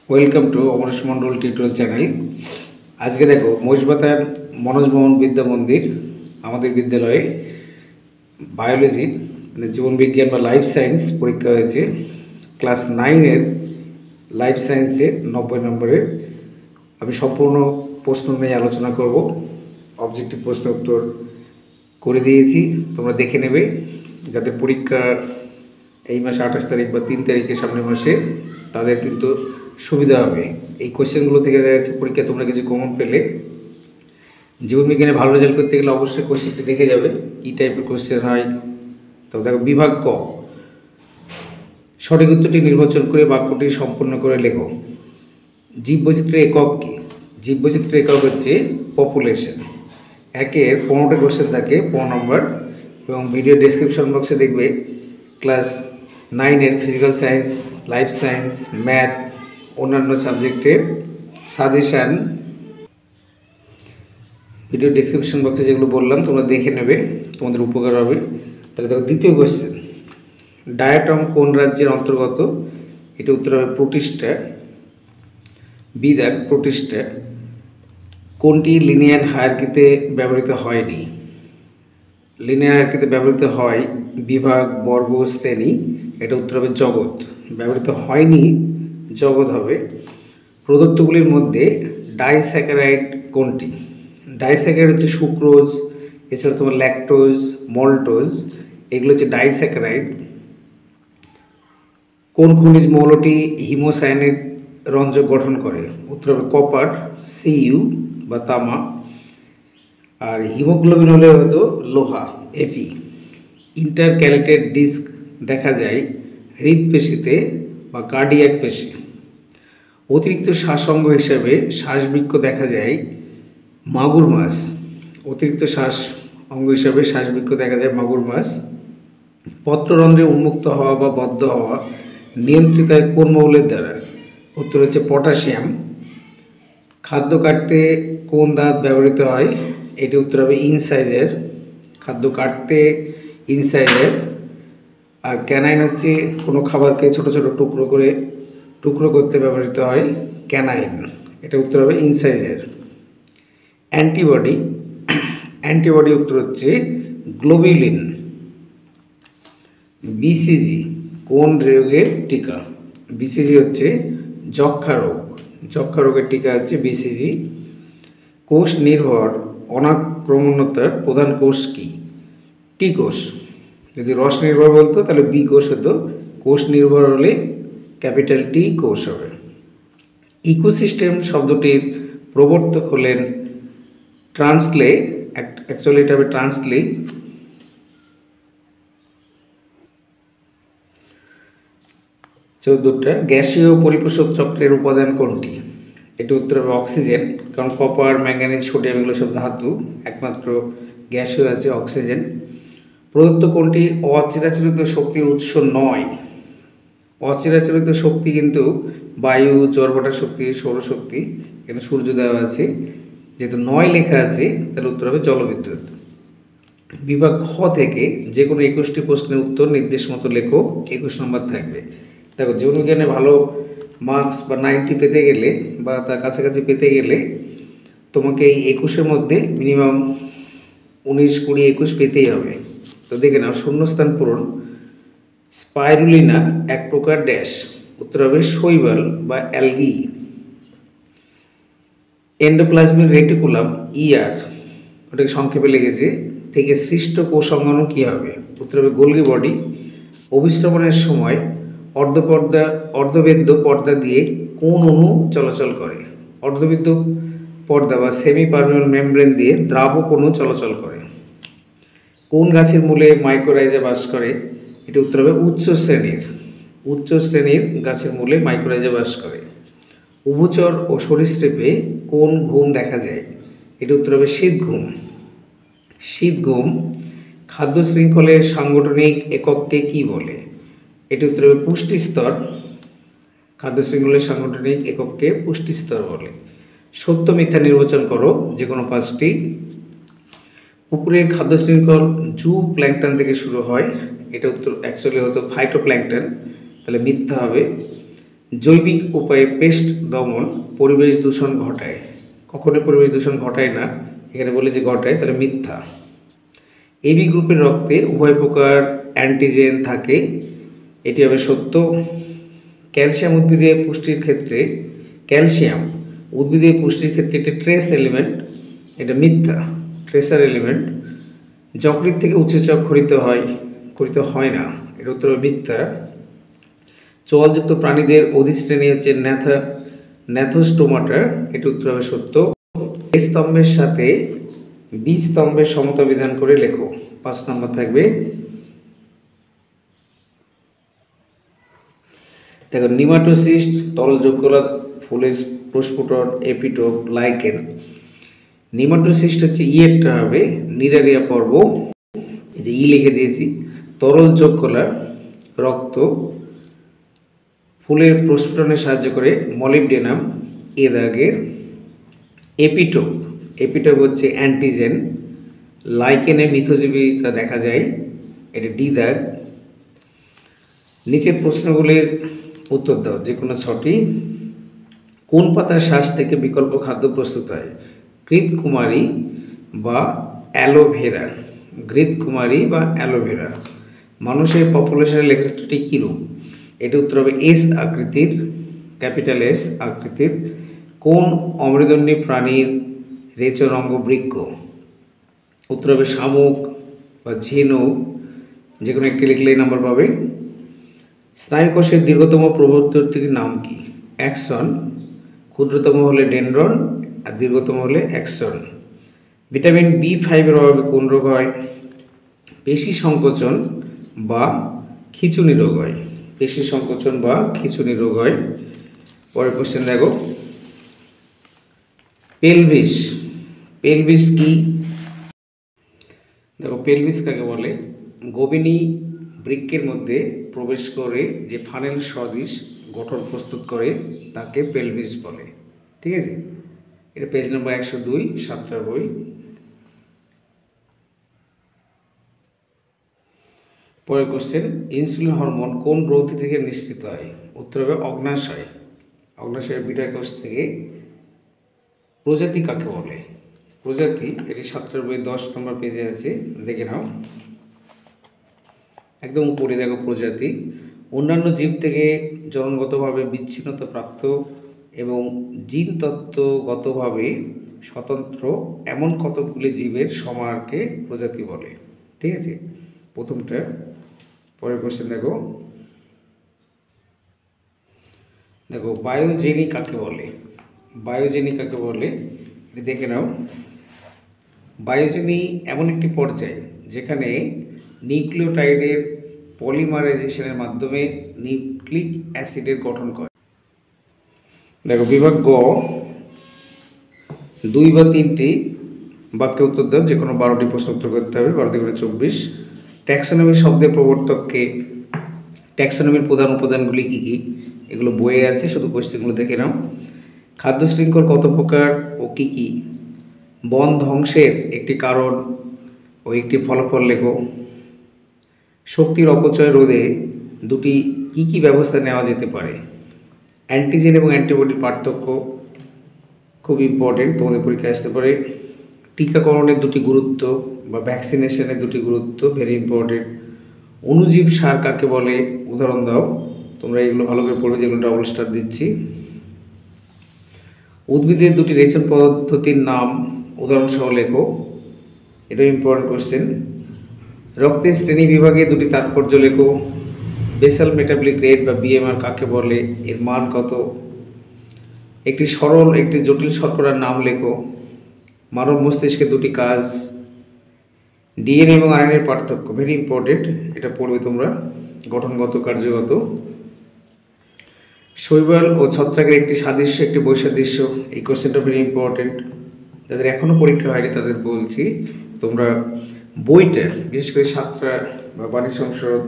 Welcome to Amresh Mondal tutorial channel. আজকে দেখো মহিষবাতার মনোজ মোহন বিদ্যা মন্দির আমাদের বিদ্যালয়ে বায়োলজি মানে জীবনবিজ্ঞান বা লাইফ সায়েন্স পরীক্ষা হয়েছে। ক্লাস 9-এর লাইফ সায়েন্সের 90 নম্বরের আমি সম্পূর্ণ প্রশ্ন নিয়ে আলোচনা করব। অবজেক্টিভ প্রশ্ন উত্তর করে দিয়েছি, তোমরা দেখে নেবে যাদের পরীক্ষা এই মাসে 28 তারিখ বা 3 তারিখে সামনের মাসে, তাদের কিন্তু সুবিধা হবে। এই কোয়েশ্চেনগুলো থেকে দেখা যাচ্ছে পরীক্ষায় তোমরা কিছু কমন পেলে জীবনবিজ্ঞানে ভালো রেজাল্ট করতে গেলে অবশ্যই কোয়েশ্চেনটি দেখে যাবে কী টাইপের কোয়েশ্চেন হয়। তো দেখো, বিভাগ ক, সঠিক উত্তরটি নির্বাচন করে বাক্যটি সম্পূর্ণ করে লেখো। জীববৈচিত্র্যের একক কী? জীববৈচিত্র্যের একক হচ্ছে পপুলেশন। একের 15টা কোয়েশ্চেন থাকে 15 নম্বর, এবং ভিডিও ডেসক্রিপশন বক্সে দেখবে ক্লাস 9-এর physical science, life science, math, অন্যান্য সাবজেক্টের সাজেশান ভিডিও ডেসক্রিপশন বক্সে যেগুলো বললাম তোমরা দেখে নেবে, তোমাদের উপকার হবে। তাহলে দেখো, দ্বিতীয় কোয়েশ্চেন, ডায়াটম কোন রাজ্যের অন্তর্গত? এটা উত্তর হবে প্রোটিস্টা। বি দেখ, প্রোটিস্টা কোনটি লিনিয়ার হায়ারার্কিতে ব্যবহৃত হয়নি? লিনিয়ার হায়ারার্কিতে ব্যবহৃত হয় বিভাগ, বর্গ, শ্রেণী। এটা উত্তর হবে জগৎ। ব্যবহৃত হয়নি জগৎ হবে। প্রদত্তগুলির মধ্যে ডাইস্যাকারাইড কোনটি? ডাইস্যাকারাইড হচ্ছে সুক্রোজ, এছাড়া তোমার ল্যাকটোজ, মল্টোজ, এগুলো হচ্ছে ডাইস্যাকারাইড। কোন খনিজ মৌলটি হিমোসায়ানেট রঞ্জক গঠন করে? উত্তর হবে কপার, সিইউ বা তামা। আর হিমোগ্লোবিন হলে হয়তো লোহা, এফি। ইন্টারক্যালেটেড ডিস্ক দেখা যায় হৃদপেশিতে বা কার্ডিয়াক পেশি। অতিরিক্ত শ্বাসঅঙ্গ হিসাবে শ্বাসবৃক্ষ দেখা যায় মাগুর মাছ। অতিরিক্ত শ্বাস অঙ্গ হিসাবে শ্বাসবৃক্ষ দেখা যায় মাগুর মাছ। পত্ররন্ধ্রে উন্মুক্ত হওয়া বা বদ্ধ হওয়া নিয়ন্ত্রিত হয় কোন মৌলের দ্বারা? উত্তর হচ্ছে পটাশিয়াম। খাদ্য কাটতে কোন দাঁত ব্যবহৃত হয়? এটি উত্তর হবে ইনসাইজার। খাদ্য কাটতে ইনসাইজার। আর ক্যানাইন হচ্ছে কোনো খাবারকে ছোট ছোট টুকরো করতে ব্যবহৃত হয় ক্যানাইন। এটা উত্তর হবে ইনসাইজার। অ্যান্টিবডি উত্তর হচ্ছে গ্লোবিউলিন। বিসিজি কোন রোগের টিকা? বিসিজি হচ্ছে যক্ষ্মা রোগ। যক্ষ্মা রোগের টিকা হচ্ছে বিসিজি। কোষ নির্ভর অনাক্রমণতার প্রধান কোষ কি? টি কোষ। যদি রস নির্ভর বলতো তাহলে বি কোষ হতো। কোষ নির্ভর হলে ক্যাপিটাল টি কোষ হবে। ইকোসিস্টেম শব্দটির প্রবর্তক হলেন ট্রান্সলে। অ্যাকচুয়ালি এটা হবে ট্রান্সলি। 14টা গ্যাসীয় পরিপোষক চক্রের উপাদান কোনটি? এটা উত্তর হবে অক্সিজেন, কারণ কপার, ম্যাঙ্গানিজ, সোডিয়াম এগুলো সব ধাতু, একমাত্র গ্যাসীয় আছে অক্সিজেন। প্রদত্ত কোনটি অচিরাচরিত শক্তির উৎস নয়? অচিরাচরিত শক্তি কিন্তু বায়ু, জড়বটার শক্তি, সৌরশক্তি, এখানে সূর্য দেওয়া আছে। যেহেতু নয় লেখা আছে তাহলে উত্তর হবে জলবিদ্যুৎ। বিভাগ খ থেকে যে কোনো 21টি প্রশ্নের উত্তর নির্দেশ মতো লেখো, 21 নম্বর থাকবে। দেখো, জীবনবিজ্ঞানে ভালো মার্কস বা 90 পেতে গেলে বা তার কাছাকাছি পেতে গেলে তোমাকে এই 21-এর মধ্যে মিনিমাম 19, 20, 21 পেতেই হবে। তো দেখে নাও, শূন্যস্থান পূরণ। স্পাইরুলিনা এক প্রকার ড্যাশ। উত্তর হবে শৈবাল বা অ্যালগি। এন্ডোপ্লাজমিক রেটিকুলাম ইআর, ওটাকে সংক্ষেপে লেগেছে, থেকে সৃষ্ট কোষ অঙ্গাণু কী হবে? উত্তর হবে গোলগি বডি। অভিস্রবণের সময় অর্ধবেদ্য পর্দা দিয়ে কোন অণু চলাচল করে? অর্ধবেদ্য পর্দা বা সেমি পারমিয়াবল মেমব্রেন দিয়ে দ্রাবক অণু চলাচল করে। কোন গাছের মূলে মাইকোরাইজা বাস করে? এটা উত্তর হবে উচ্চ শ্রেণীর গাছের মূলে মাইকোরাইজা বাস করে। উভচর ও সরীসৃপে কোন ঘুম দেখা যায়? এটা উত্তর হবে শীত ঘুম। খাদ্য শৃঙ্খলের সাংগঠনিক একককে কি বলে? এটি উত্তর হবে পুষ্টিস্তর। খাদ্য শৃঙ্খলের সাংগঠনিক একককে পুষ্টিস্তর বলে। সত্য মিথ্যা নির্বাচন করো যে কোনো 5টি। পুকুরের খাদ্য শৃঙ্খল জু প্ল্যাঙ্কটন থেকে শুরু হয়। এটা উত্তর অ্যাকচুয়ালি হতো ফাইটোপ্ল্যাঙ্কটন, তাহলে মিথ্যা হবে। জৈবিক উপায়ে পেস্ট দমন পরিবেশ দূষণ ঘটায়। কখনোই পরিবেশ দূষণ ঘটায় না, এখানে বলে যে ঘটায়, তাহলে মিথ্যা। এবি গ্রুপের রক্তে উভয় প্রকার অ্যান্টিজেন থাকে, এটি হবে সত্য। ক্যালসিয়াম উদ্ভিদের পুষ্টির ক্ষেত্রে একটি ট্রেস এলিমেন্ট, এটা মিথ্যা, ট্রেসার এলিমেন্ট। যকৃৎ থেকে উৎসেচক খরিত হয় না, এটা উত্তর হবে মিথ্যা। চোয়ালযুক্ত প্রাণীদের অধিশ্রেণী হচ্ছে ন্যাথোস্টোমাটা, এটা উত্তর হবে সত্য। এ স্তম্ভের সাথে বি স্তম্ভের সমতা বিধান করে লেখো। 5 নম্বর থাকবে। দেখো, নিমাটোসিস্ট, তরল যোগ্যতা, ফুলের প্রস্ফুটন, এপিটোপ, লাইকেন। নিমাটোসিস্ট হচ্ছে ইয়েরটা হবে নিরারিয়া পর্ব, এই যে লিখে দিয়েছি। তরল যোগ্যতা রক্ত, ফুলের প্রস্ফুটনে সাহায্য করে মলিবডেনাম, এ দাগের। এপিটোপ হচ্ছে অ্যান্টিজেন, লাইকেনে মিথজীবিতা দেখা যায়, এটা ডি দাগ। নিচের প্রশ্নগুলির উত্তর দাও, যে কোনো 6টি। কোন পাতার শ্বাস থেকে বিকল্প খাদ্য প্রস্তুত হয়? ঘৃতকুমারী বা অ্যালোভেরা। মানুষের পপুলেশনের লেখাচিত্রটি কীরূপ? এটি উত্তর হবে এস আকৃতির, ক্যাপিটাল এস আকৃতির। কোন অমেরুদণ্ডী প্রাণীর রেচন অঙ্গ বৃক্ক? উত্তর হবে শামুক বা ঝিনুক, যে কোনো একটি লিখলেই নাম্বার পাবে। স্নায়ুকোষের দীর্ঘতম প্রবর্তকটির নাম কি? অ্যাক্সন। ক্ষুদ্রতম হলে ডেনড্রন আর দীর্ঘতম হলে অ্যাক্সন। ভিটামিন B5 এর অভাবে কোন রোগ হয়? পেশি সংকোচন বা খিঁচুনি রোগ হয়। পরের কোশ্চেন দেখো, পেলভিস কি? দেখো, পেলভিস কাকে বলে? গোবিনী বৃক্কের মধ্যে প্রবেশ করে যে ফানেল সদৃশ গঠন প্রস্তুত করে তাকে পেলভিস বলে। ঠিক আছে, এটা পেজ নম্বর 102, 7টার বই। পরের কোশ্চেন, ইনসুলিন হরমোন কোন গ্রন্থি থেকে নিঃসৃত হয়? উত্তর হবে অগ্নাশয়। অগ্নাশয়ের বিটা কোষ থেকে। প্রজাতি কাকে বলে? প্রজাতি, এটি 7টার বই 10 নম্বর পেজে আছে, দেখে নাও। একদম উপরে দেখো, প্রজাতি অন্যান্য জীব থেকে জন্মগতভাবে বিচ্ছিন্নতা প্রাপ্ত এবং জিনতত্ত্বগতভাবে স্বতন্ত্র এমন কতকগুলি জীবের সমাহারকে প্রজাতি বলে। ঠিক আছে, প্রথমটা। পরের কোশ্চেন দেখো, বায়োজেনি কাকে বলে? এটি দেখে নাও। বায়োজেনি এমন একটি পর্যায় যেখানে নিউক্লিওটাইডের পলিমারাইজেশনের মাধ্যমে নিউক্লিক অ্যাসিডের গঠন করে। দেখো, বিভাগ গ 2 বা 3টি বাক্যে উত্তর দাও, যে কোনো 12টি প্রশ্ন উত্তর করতে হবে, 12 করে 24। ট্যাক্সোনমি শব্দের প্রবর্তককে? ট্যাক্সোনমির প্রধান উপাদানগুলি কী কী? এগুলো বইয়ে আছে, শুধু কোশ্চেনগুলো দেখে নাও। খাদ্য শৃঙ্খল কত প্রকার ও কী কী? বন ধ্বংসের একটি কারণ ও একটি ফলাফল লেখো। শক্তির অপচয় রোধে দুটি কী কী ব্যবস্থা নেওয়া যেতে পারে? অ্যান্টিজেন এবং অ্যান্টিবডির পার্থক্য খুব ইম্পর্টেন্ট, তোমাদের পরীক্ষায় আসতে পারে। টিকাকরণের দুটি গুরুত্ব বা ভ্যাকসিনেশনের দুটি গুরুত্ব, ভেরি ইম্পর্টেন্ট। অণুজীব সার কাকে বলে? উদাহরণ দাও। তোমরা এগুলো ভালো করে পড়বে, যেগুলো ডাবল স্টার দিচ্ছি। উদ্ভিদের দুটি রেচন পদ্ধতির নাম উদাহরণসহ লেখো, এটা ইম্পর্টেন্ট কোশ্চেন। রক্তের শ্রেণী বিভাগে দুটি তাৎপর্য লেখো। বেসাল মেটাবলিক রেট বা BMR কাকে বলে? এর মান কত? একটি সরল একটি জটিল শর্করার নাম লেখো। মানব মস্তিষ্কের দুটি কাজ। DNA এবং RNA এর পার্থক্য, ভেরি ইম্পর্টেন্ট, এটা পড়বে তোমরা, গঠনগত, কার্যগত। শৈবাল ও ছত্রাকের একটি সাদৃশ্য, একটি বৈসাদৃশ্য, এই কোশ্চেনটা ভেরি ইম্পর্টেন্ট। যাদের এখনও পরীক্ষা হয়নি তাদের বলছি, তোমরা বইটা বিশেষ করে 7টা বা বাণী সংসদ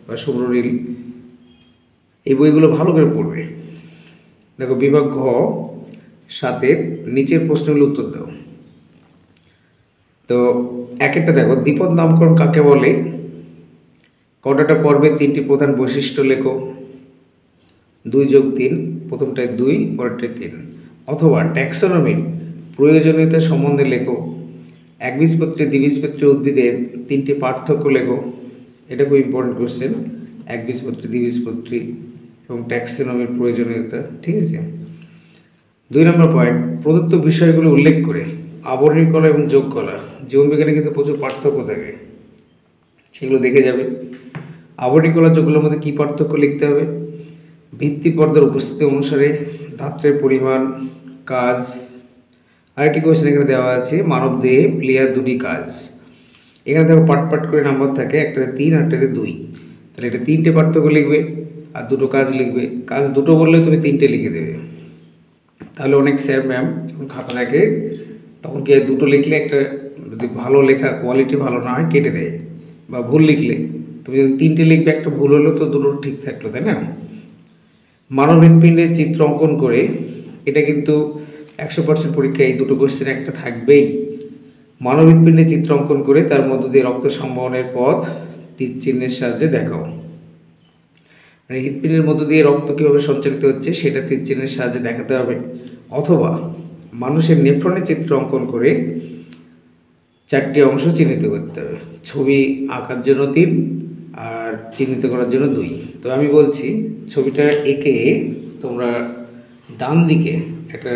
বা সুব্রনীল, এই বইগুলো ভালো করে পড়বে। দেখো, বিভাগ ঘ 7-এর নিচের প্রশ্নগুলো উত্তর দাও। তো এক একটা দেখো, দ্বিপদ নামকরণ কাকে বলে? কটাটা পর্বে 3টি প্রধান বৈশিষ্ট্য লেখো। 2+3, প্রথমটায় 2, পরেরটায় 3। অথবা ট্যাক্সোনমির প্রয়োজনীয়তা সম্বন্ধে লেখো, একবীজপত্রী দ্বিবীজপত্রী উদ্ভিদের 3টি পার্থক্য লেখো। এটা খুব ইম্পর্টেন্ট কোশ্চেন, একবীজপত্রী দ্বিবীজপত্রী এবং ট্যাক্সোনমির প্রয়োজনীয়তা। ঠিক আছে। 2 নম্বর পয়েন্ট, প্রদত্ত বিষয়গুলো উল্লেখ করে আবরণী কলা এবং যোগ কলা, জীবনবিজ্ঞানে কিন্তু প্রচুর পার্থক্য থাকে, সেগুলো দেখে যাবে। আবরণী কলা যোগগুলোর মধ্যে কী পার্থক্য লিখতে হবে, ভিত্তি পর্দার উপস্থিতি অনুসারে ধাত্রের পরিমাণ, কাজ। আরেকটি কোয়েশ্চেন এখানে দেওয়া আছে, মানব দেহে প্লেয়ার 2টি কাজ। এখানে দেখো পাট করে নাম্বার থাকে, একটাতে 3 আর একটাতে 2। তাহলে এটা 3টে পার্থক্য লিখবে আর 2টো কাজ লিখবে। কাজ 2টো বললে তুমি 3টে লিখে দেবে। তাহলে অনেক স্যার ম্যাম যখন খাতা দেখে তখন কি 2টো লিখলে একটা যদি ভালো লেখা কোয়ালিটি ভালো না হয় কেটে দেয়, বা ভুল লিখলে তুমি যদি 3টে লিখবে, একটা ভুল হলো তো 2টো ঠিক থাকলো, তাই না। মানব হৃৎপিণ্ডের চিত্র অঙ্কন করে, এটা কিন্তু 100% পরীক্ষায় এই 2টো কোয়েশ্চেন একটা থাকবেই। মানব হৃৎপিণ্ডের চিত্র অঙ্কন করে তার মধ্য দিয়ে রক্ত সংবহনের পথ তীর চিহ্নের সাহায্যে দেখাও। মানে হৃৎপিণ্ডের মধ্য দিয়ে রক্ত কীভাবে সঞ্চালিত হচ্ছে সেটা তীর চিহ্নের সাহায্যে দেখাতে হবে। অথবা মানুষের নেফ্রনের চিত্র অঙ্কন করে 4টি অংশ চিহ্নিত করতে হবে। ছবি আঁকার জন্য 3 আর চিহ্নিত করার জন্য 2। তো আমি বলছি, ছবিটা এঁকে তোমরা ডান দিকে একটা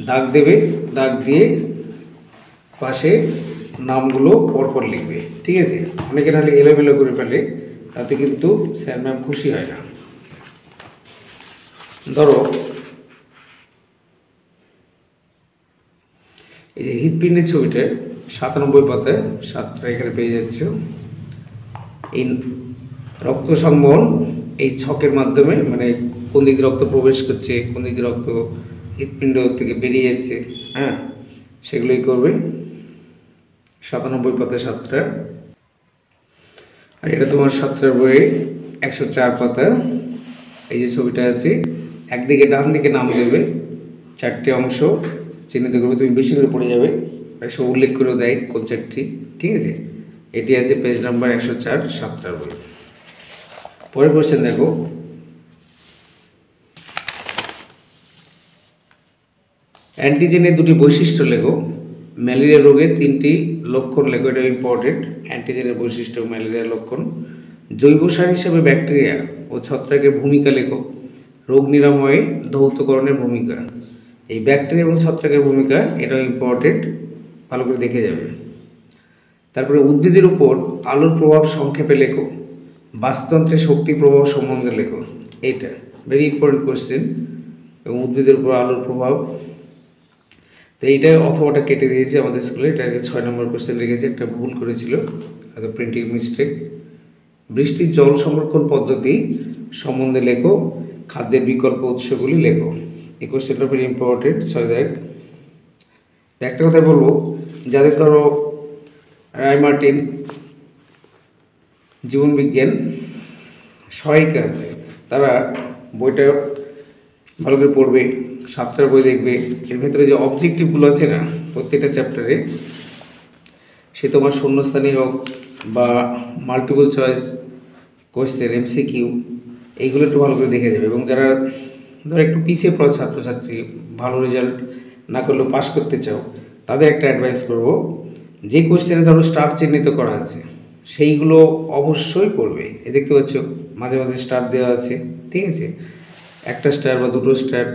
দাগ দেবে, দাগ দিয়ে পাশে নামগুলো পরপর লিখবে। ঠিক আছে। অনেকে নাহলে এলোমেলো করে ফেলে, তাতে কিন্তু স্যার ম্যাম খুশি হয় না। ধরো এই যে হৃৎপিণ্ডের ছবিটা 97 পাতায় 7টা এখানে পেয়ে যাচ্ছ। এই রক্ত সংবহন এই ছকের মাধ্যমে, মানে কোন দিকে রক্ত প্রবেশ করছে, কোন দিকে রক্ত হৃৎপিণ্ড থেকে বেরিয়ে যাচ্ছে, হ্যাঁ, সেগুলোই করবে। 97 পাতায় 7টা। আর এটা তোমার 7টার বইয়ে 104 পাতা। এই যে ছবিটা আছে, একদিকে ডান দিকে নাম দেবে, 4টে অংশ চিহ্নিত করবে। তুমি বেশি করে পড়ে যাবে, সব উল্লেখ করেও দেয় কোন 4টি। ঠিক আছে। এটি আছে পেজ নাম্বার 104, 7টার বই। পরের কোশ্চেন দেখো, অ্যান্টিজেনের 2টি বৈশিষ্ট্য লেখো, ম্যালেরিয়া রোগের 3টি লক্ষণ লেখো। এটা ইম্পর্টেন্ট, অ্যান্টিজেনের বৈশিষ্ট্য, ম্যালেরিয়ার লক্ষণ। জৈব সার হিসেবে ব্যাকটেরিয়া ও ছত্রাকের ভূমিকা লেখো, রোগ নিরাময়ে ধৌতকরণের ভূমিকা। এই ব্যাকটেরিয়া এবং ছত্রাকের ভূমিকা এটাও ইম্পর্টেন্ট, ভালো করে দেখে যাবে। তারপরে উদ্ভিদের উপর আলোর প্রভাব সংক্ষেপে লেখো, বাস্তুতন্ত্রের শক্তি প্রভাব সম্বন্ধে লেখো। এইটা ভেরি ইম্পর্টেন্ট কোয়েশ্চেন। এবং উদ্ভিদের উপর আলোর প্রভাব, তো এইটা অথবাটা কেটে দিয়েছে আমাদের স্কুলে, এটাকে 6 নম্বর কোয়েশ্চেন রেখেছে, একটা ভুল করেছিল, হয়তো প্রিন্টিং মিস্টেক। বৃষ্টির জল সংরক্ষণ পদ্ধতি সম্বন্ধে লেখো, খাদ্যের বিকল্প উৎসগুলি লেখো। এই কোয়েশ্চেনটা ভেরি ইম্পর্টেন্ট। 6 দেখ, একটা কথা বলবো, যাদের ধরো রায়মার্টিন জীবনবিজ্ঞান সহায়িকা আছে, তারা বইটা ভালো করে পড়বে, 7টার বই দেখবে। এর ভেতরে যে অবজেক্টিভগুলো আছে না প্রত্যেকটা চ্যাপ্টারে, সে তোমার শূন্যস্থানীয় হোক বা মাল্টিপল চয়েস কোয়েশ্চেন, MCQ, এইগুলো একটু ভালো করে দেখে যাবে। এবং যারা ধরো একটু পিছিয়ে পড়া ছাত্রছাত্রী, ভালো রেজাল্ট না করলেও পাস করতে চাও, তাদের একটা অ্যাডভাইস করব, যে কোয়েশ্চেনে ধরো স্টার চিহ্নিত করা আছে সেইগুলো অবশ্যই পড়বে। এ দেখতে পাচ্ছ মাঝে মাঝে স্টার দেওয়া আছে। ঠিক আছে। 1টা স্টার বা 2টো star,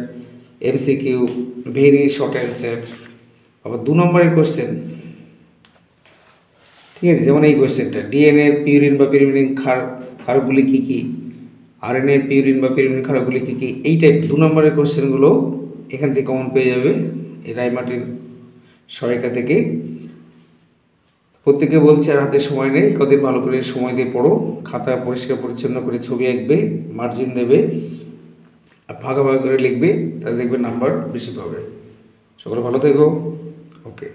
MCQ, very short answer. আবার 2 নম্বরের কোয়েশ্চেন, ঠিক আছে, যেমন এই কোয়েশ্চেনটা, ডিএনএ পিউরিন বা পিরিমিডিন ক্ষারগুলি কী কী, RNA পিউরিন বা পিরিমিডিন ক্ষারগুলি কী কী, এই টাইপ 2 নম্বরের কোয়েশ্চেনগুলো এখান থেকে কমন পেয়ে যাবে এই রায়মার্টিন সহায়িকা থেকে। প্রত্যেকে বলছে আর হাতে সময় নেই, কদিন ভালো করে সময় দিয়ে পড়ো, খাতা পরিষ্কার পরিচ্ছন্ন করে ছবি আঁকবে, মার্জিন দেবে, আর ভাগাভাগি করে লিখবে, তাহলে দেখবে নাম্বার বেশি পাবে। সকলে ভালো থেকো। ওকে।